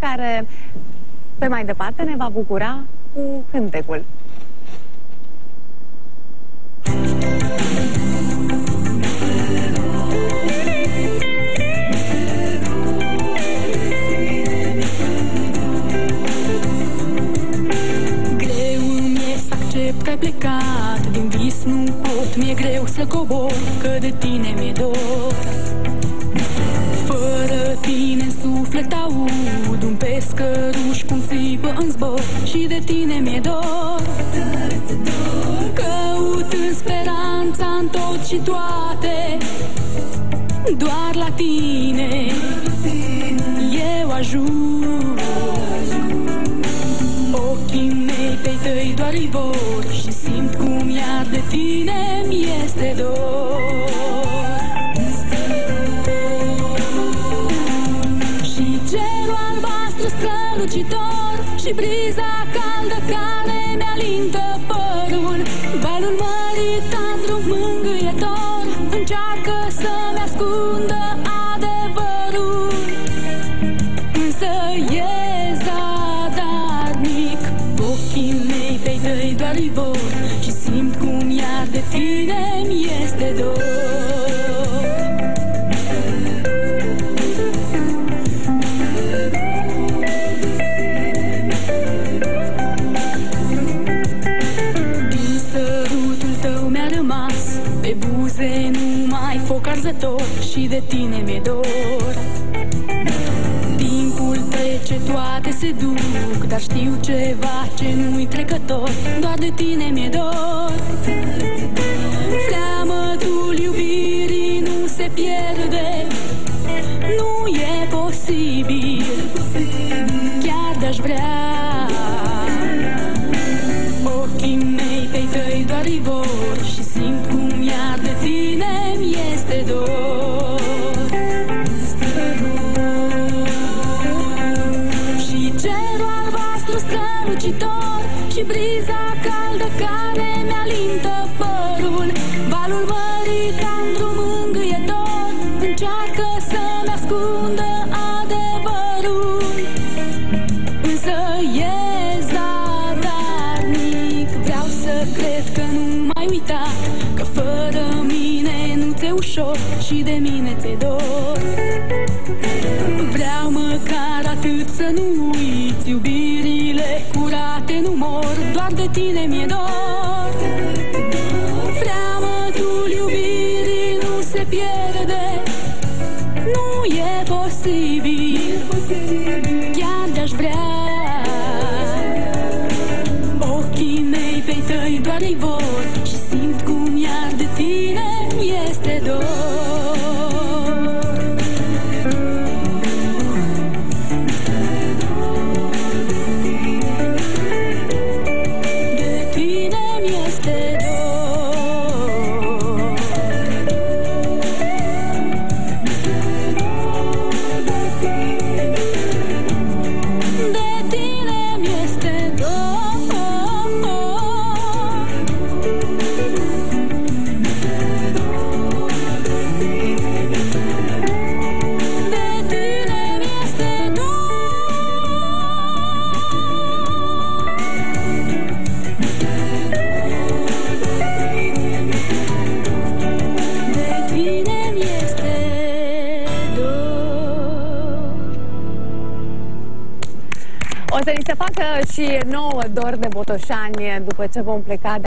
care pe mai departe ne va bucura cu cântecul. Că ai plecat din vis, nu pot, mi-e greu să cobor, că de tine mi-e dor. Fără tine în suflet aud un pescăruș cum țipă în zbor, și de tine mi-e dor. Căut în speranța în tot și toate, doar la tine eu ajung. Ochii mei pe-ai tăi doar-i vor și simt cum iar de tine mi-este dor. Și cerul albastru strălucitor și briza caldă care mi-alintă părul, valul mării tandru mângâietor încearcă să-mi ascundă adevărul, însă e zadarnic. Ochii mei pe-ai tăi doar-i vor și simt cum iar de tine mi-este dor. Din sărutul tău mi-a rămas pe buze numai foc arzător și de tine mi-e dor. Timpul trece, toate se duc, dar știu ceva ce nu-i trecător, doar de tine mi-e dor. Freamătul iubirii nu se pierde, nu e posibil, chiar de-aș vrea. Ochii mei pe-ai tăi doar-i vor și simt cum iar de tine mi-este dor. Strălucitor și briza caldă care mi-alintă părul, valul mării tandru mângâietor încearcă să-mi ascundă adevărul, însă e zadarnic. Vreau să cred că nu m-ai uitat, că fără mine nu ți-e ușor și de mine ți-e dor. Vreau măcar atât să nu uiți, iubirile curate nu mor, doar de tine mi-e dor. Freamătul iubirii nu se pierde, nu e posibil, chiar de-aș vrea. Ochii mei pe-ai tăi doar-i vor și simt cum iar de tine mi-este dor. O să ni se facă și nouă dor de botoșani după ce vom pleca de